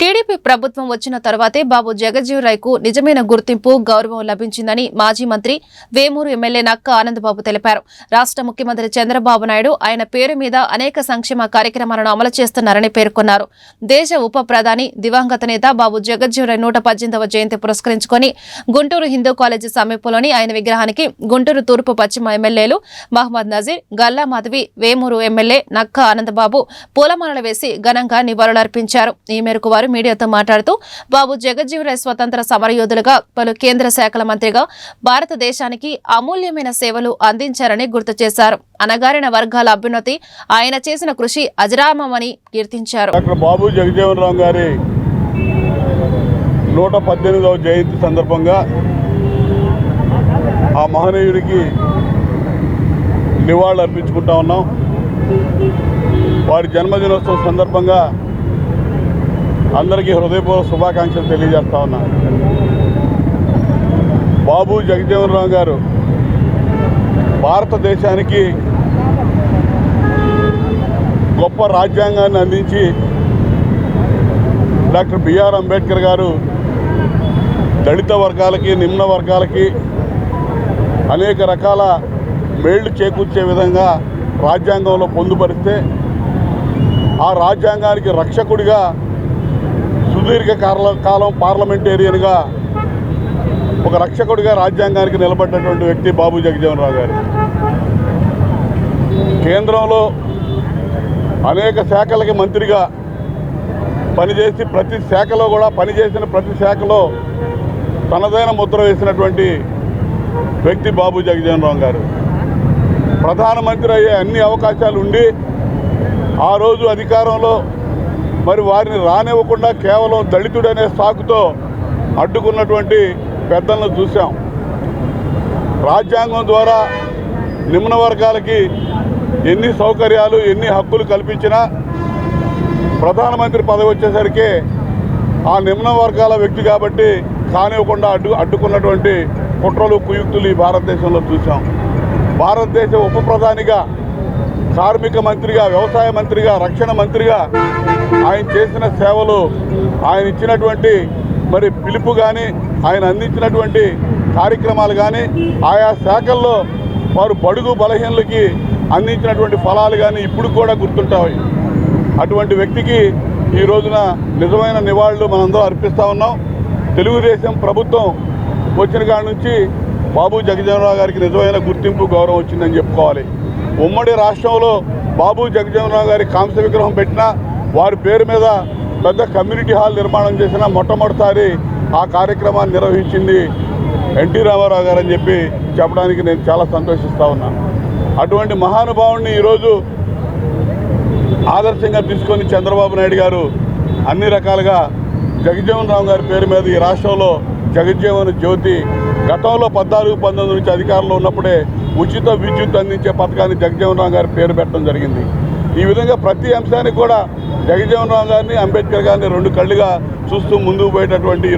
TDP ప్రభుత్వం వచ్చిన తర్వాతే బాబు జగజ్జీవరాయ్కు నిజమైన గుర్తింపు గౌరవం లభించిందని మాజీ మంత్రి వేమూరు ఎమ్మెల్యే నక్క ఆనందబాబు తెలిపారు. రాష్ట్ర ముఖ్యమంత్రి చంద్రబాబు నాయుడు ఆయన పేరు మీద అనేక సంక్షేమ కార్యక్రమాలను అమలు చేస్తున్నారని పేర్కొన్నారు. దేశ ఉప ప్రధాని దివంగత నేత బాబు జగజ్జీవరాయ్ 118వ జయంతి పురస్కరించుకుని గుంటూరు హిందూ కాలేజీ సమీపంలోని ఆయన విగ్రహానికి గుంటూరు తూర్పు పశ్చిమ ఎమ్మెల్యేలు మహమ్మద్ నజీర్, గల్లా మాధవి, వేమూరు ఎమ్మెల్యే నక్క ఆనందబాబు పూలమాలలు వేసి ఘనంగా నివాళులర్పించారు. ఈ మేరకు వారు మీడియాతో మాట్లాడుతూ బాబు జగజ్జీవరాయ్ స్వతంత్ర సమరయోధులుగా, పలు కేంద్ర శాఖల మంత్రిగా భారతదేశానికి అమూల్యమైన సేవలు అందించారని గుర్తు చేశారు. అణగారిన వర్గాల అభ్యున్నతి ఆయన చేసిన కృషి అజరామమని కీర్తించారు. బాబు జగజ్జీవనరామ్ గారి 118వ జయంతి సందర్భంగా ఆ మహనీయుడికి నివాళులు అర్పించుకుంటా ఉన్నాం. వారి జన్మదినోత్సవం సందర్భంగా అందరికీ హృదయపూర్వక శుభాకాంక్షలు తెలియజేస్తా ఉన్నా. బాబు జగజ్జీవనరామ్ గారు భారతదేశానికి గొప్ప రాజ్యాంగాన్ని అందించి డాక్టర్ బిఆర్ అంబేద్కర్ గారు దళిత వర్గాలకి, నిమ్న వర్గాలకి అనేక రకాల మేళ్లు చేకూర్చే విధంగా రాజ్యాంగంలో పొందుపరిస్తే ఆ రాజ్యాంగానికి రక్షకుడిగా సుదీర్ఘ కాలం పార్లమెంటేరియన్గా ఒక రక్షకుడిగా రాజ్యాంగానికి నిలబడ్డటువంటి వ్యక్తి బాబు జగజ్జీవనరామ్ గారు. కేంద్రంలో అనేక శాఖలకి మంత్రిగా పనిచేసి పనిచేసిన ప్రతి శాఖలో తనదైన ముద్ర వేసినటువంటి వ్యక్తి బాబు జగజ్జీవనరామ్ గారు. ప్రధానమంత్రి అయ్యే అన్ని అవకాశాలు ఉండి ఆ రోజు అధికారంలో మరి వారిని రానివ్వకుండా కేవలం దళితుడనే సాకుతో అడ్డుకున్నటువంటి పెద్దలను చూసాం. రాజ్యాంగం ద్వారా నిమ్న వర్గాలకి ఎన్ని సౌకర్యాలు, ఎన్ని హక్కులు కల్పించినా ప్రధానమంత్రి పదవి వచ్చేసరికి ఆ నిమ్న వర్గాల వ్యక్తి కాబట్టి కానివ్వకుండా అడ్డుకున్నటువంటి కుట్రలు, కుయుక్తులు ఈ భారతదేశంలో చూసాం. భారతదేశ ఉప ప్రధానిగా, కార్మిక మంత్రిగా, వ్యవసాయ మంత్రిగా, రక్షణ మంత్రిగా ఆయన చేసిన సేవలు, ఆయన ఇచ్చినటువంటి మరి పిలుపు కానీ, ఆయన అందించినటువంటి కార్యక్రమాలు కానీ, ఆయా శాఖల్లో వారు బడుగు బలహీనలకి అందించినటువంటి ఫలాలు కానీ ఇప్పుడు కూడా గుర్తుంటాయి. అటువంటి వ్యక్తికి ఈ రోజున నిజమైన నివాళులు మనందరం అర్పిస్తూ ఉన్నాం. తెలుగుదేశం ప్రభుత్వం వచ్చిన కాడి నుంచి బాబు జగజ్జీవనరామ్ గారికి నిజమైన గుర్తింపు, గౌరవం వచ్చిందని చెప్పుకోవాలి. ఉమ్మడి రాష్ట్రంలో బాబు జగజ్జీవనరామ్ గారి కాంస్య విగ్రహం పెట్టినా, వారి పేరు మీద పెద్ద కమ్యూనిటీ హాల్ నిర్మాణం చేసిన మొట్టమొదటిసారి ఆ కార్యక్రమాన్ని నిర్వహించింది ఎన్టీ రామారావు గారు అని చెప్పడానికి నేను చాలా సంతోషిస్తూ ఉన్నాను. అటువంటి మహానుభావుడిని ఈరోజు ఆదర్శంగా తీసుకొని చంద్రబాబు నాయుడు గారు అన్ని రకాలుగా జగజ్జీవనరామ్ గారి పేరు మీద ఈ రాష్ట్రంలో జగజ్జీవన జ్యోతి, గతంలో 14-19 నుంచి అధికారంలో ఉన్నప్పుడే ఉచిత విద్యుత్ అందించే పథకాన్ని జగజ్జీవనరామ్ గారి పేరు పెట్టడం జరిగింది. ఈ విధంగా ప్రతి అంశానికి కూడా జగజ్జీవనరామ్ గారిని, అంబేద్కర్ గారిని రెండు కళ్ళుగా చూస్తూ ముందుకు పోయేటటువంటి